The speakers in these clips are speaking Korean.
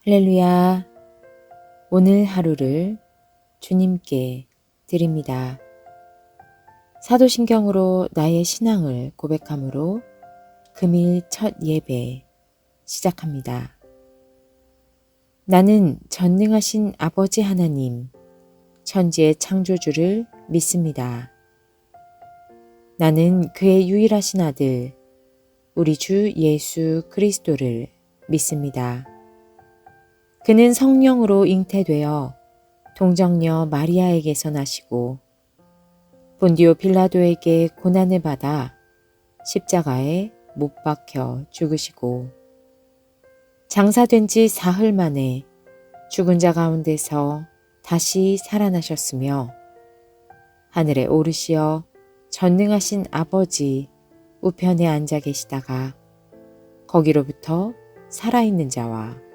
할렐루야. 오늘 하루를 주님께 드립니다. 사도신경으로 나의 신앙을 고백함으로 금일 첫 예배 시작합니다. 나는 전능하신 아버지 하나님, 천지의 창조주를 믿습니다. 나는 그의 유일하신 아들, 우리 주 예수 그리스도를 믿습니다. 그는 성령으로 잉태되어 동정녀 마리아에게서 나시고 본디오 빌라도에게 고난을 받아 십자가에 못 박혀 죽으시고 장사된 지 사흘 만에 죽은 자 가운데서 다시 살아나셨으며 하늘에 오르시어 전능하신 아버지 우편에 앉아 계시다가 거기로부터 살아있는 자와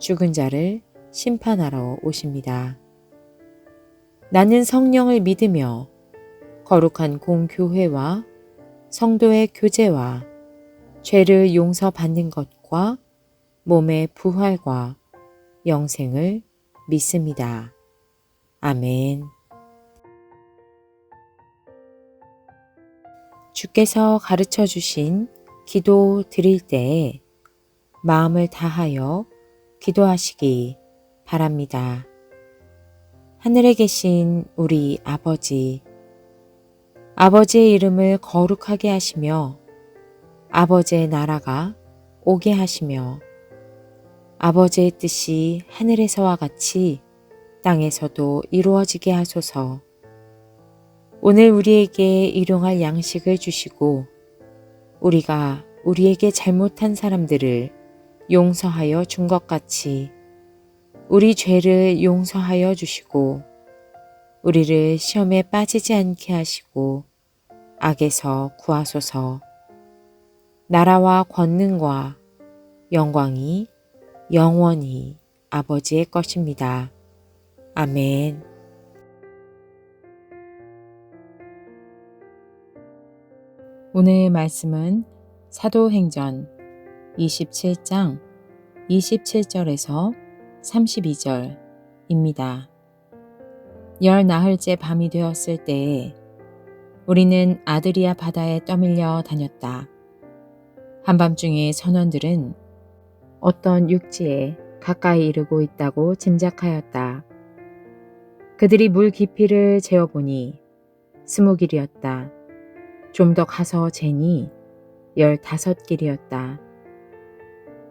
죽은 자를 심판하러 오십니다. 나는 성령을 믿으며 거룩한 공교회와 성도의 교제와 죄를 용서받는 것과 몸의 부활과 영생을 믿습니다. 아멘. 주께서 가르쳐 주신 기도 드릴 때에 마음을 다하여 기도하시기 바랍니다. 하늘에 계신 우리 아버지, 아버지의 이름을 거룩하게 하시며 아버지의 나라가 오게 하시며 아버지의 뜻이 하늘에서와 같이 땅에서도 이루어지게 하소서. 오늘 우리에게 일용할 양식을 주시고 우리가 우리에게 잘못한 사람들을 용서하여 준 것 같이 우리 죄를 용서하여 주시고 우리를 시험에 빠지지 않게 하시고 악에서 구하소서. 나라와 권능과 영광이 영원히 아버지의 것입니다. 아멘. 오늘 말씀은 사도행전 27장 27절에서 32절입니다. 열 나흘째 밤이 되었을 때에 우리는 아드리아 바다에 떠밀려 다녔다. 한밤중에 선원들은 어떤 육지에 가까이 이르고 있다고 짐작하였다. 그들이 물 깊이를 재어보니 20길이었다. 좀 더 가서 재니 15길이었다.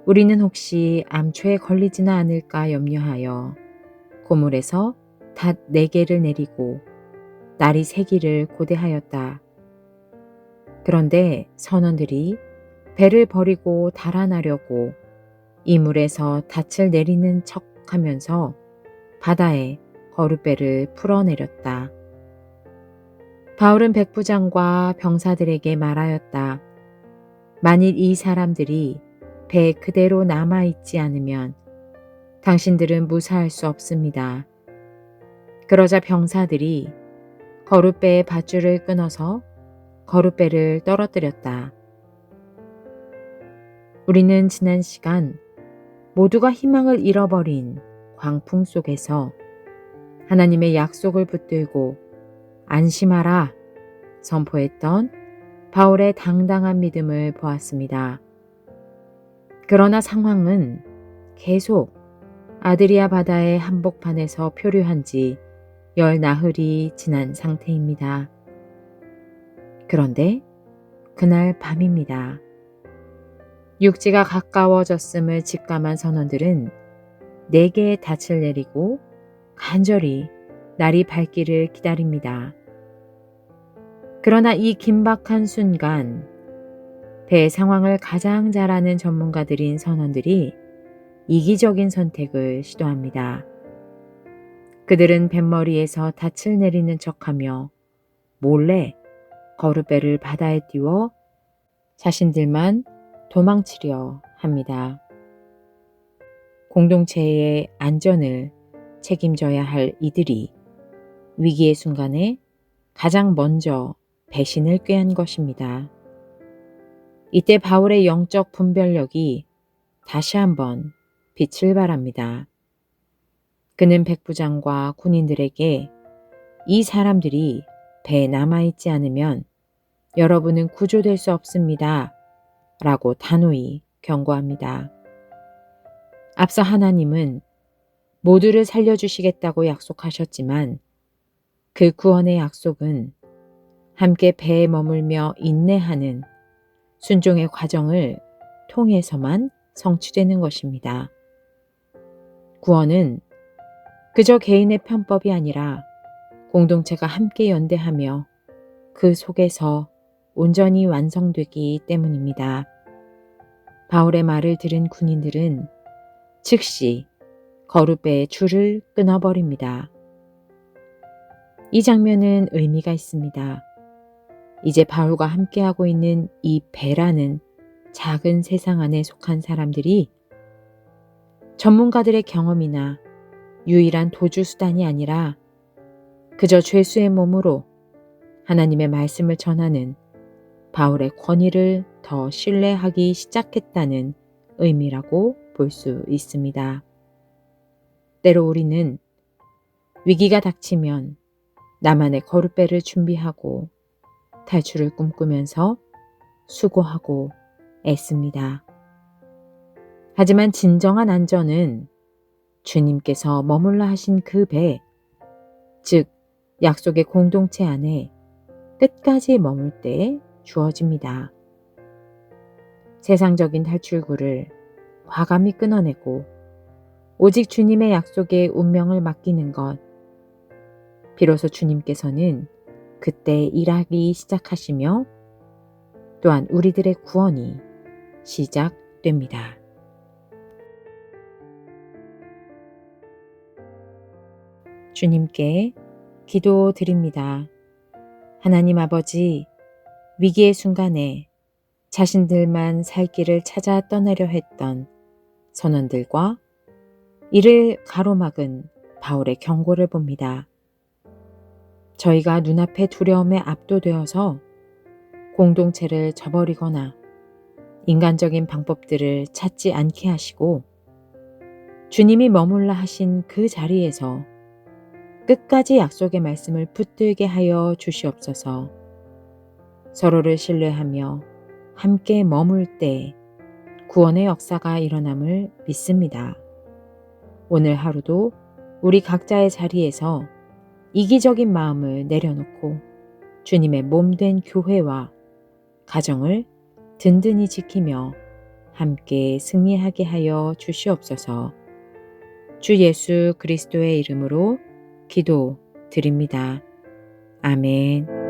우리는 혹시 암초에 걸리지는 않을까 염려하여 고물에서 닷 4개를 내리고 나리 3기를 고대하였다. 그런데 선원들이 배를 버리고 달아나려고 이물에서 닻을 내리는 척하면서 바다에 거룻배를 풀어내렸다. 바울은 백부장과 병사들에게 말하였다. 만일 이 사람들이 배 그대로 남아있지 않으면 당신들은 무사할 수 없습니다. 그러자 병사들이 거룻배의 밧줄을 끊어서 거룻배를 떨어뜨렸다. 우리는 지난 시간 모두가 희망을 잃어버린 광풍 속에서 하나님의 약속을 붙들고 안심하라 선포했던 바울의 당당한 믿음을 보았습니다. 그러나 상황은 계속 아드리아 바다의 한복판에서 표류한 지 10나흘이 지난 상태입니다. 그런데 그날 밤입니다. 육지가 가까워졌음을 직감한 선원들은 4개의 닻을 내리고 간절히 날이 밝기를 기다립니다. 그러나 이 긴박한 순간 배 상황을 가장 잘 아는 전문가들인 선원들이 이기적인 선택을 시도합니다. 그들은 뱃머리에서 닻을 내리는 척하며 몰래 거룻배를 바다에 띄워 자신들만 도망치려 합니다. 공동체의 안전을 책임져야 할 이들이 위기의 순간에 가장 먼저 배신을 꾀한 것입니다. 이때 바울의 영적 분별력이 다시 한번 빛을 발합니다. 그는 백부장과 군인들에게 이 사람들이 배에 남아있지 않으면 여러분은 구조될 수 없습니다. 라고 단호히 경고합니다. 앞서 하나님은 모두를 살려주시겠다고 약속하셨지만 그 구원의 약속은 함께 배에 머물며 인내하는 순종의 과정을 통해서만 성취되는 것입니다. 구원은 그저 개인의 편법이 아니라 공동체가 함께 연대하며 그 속에서 온전히 완성되기 때문입니다. 바울의 말을 들은 군인들은 즉시 거룻배의 줄을 끊어버립니다. 이 장면은 의미가 있습니다. 이제 바울과 함께하고 있는 이 배라는 작은 세상 안에 속한 사람들이 전문가들의 경험이나 유일한 도주 수단이 아니라 그저 죄수의 몸으로 하나님의 말씀을 전하는 바울의 권위를 더 신뢰하기 시작했다는 의미라고 볼 수 있습니다. 때로 우리는 위기가 닥치면 나만의 거룻배를 준비하고 탈출을 꿈꾸면서 수고하고 애씁니다. 하지만 진정한 안전은 주님께서 머물러 하신 그 배, 즉 약속의 공동체 안에 끝까지 머물 때 주어집니다. 세상적인 탈출구를 과감히 끊어내고 오직 주님의 약속에 운명을 맡기는 것, 비로소 주님께서는 그때 일하기 시작하시며 또한 우리들의 구원이 시작됩니다. 주님께 기도드립니다. 하나님 아버지, 위기의 순간에 자신들만 살 길을 찾아 떠나려 했던 선원들과 이를 가로막은 바울의 경고를 봅니다. 저희가 눈앞의 두려움에 압도되어서 공동체를 저버리거나 인간적인 방법들을 찾지 않게 하시고 주님이 머물라 하신 그 자리에서 끝까지 약속의 말씀을 붙들게 하여 주시옵소서. 서로를 신뢰하며 함께 머물 때 구원의 역사가 일어남을 믿습니다. 오늘 하루도 우리 각자의 자리에서 이기적인 마음을 내려놓고 주님의 몸된 교회와 가정을 든든히 지키며 함께 승리하게 하여 주시옵소서. 주 예수 그리스도의 이름으로 기도드립니다. 아멘.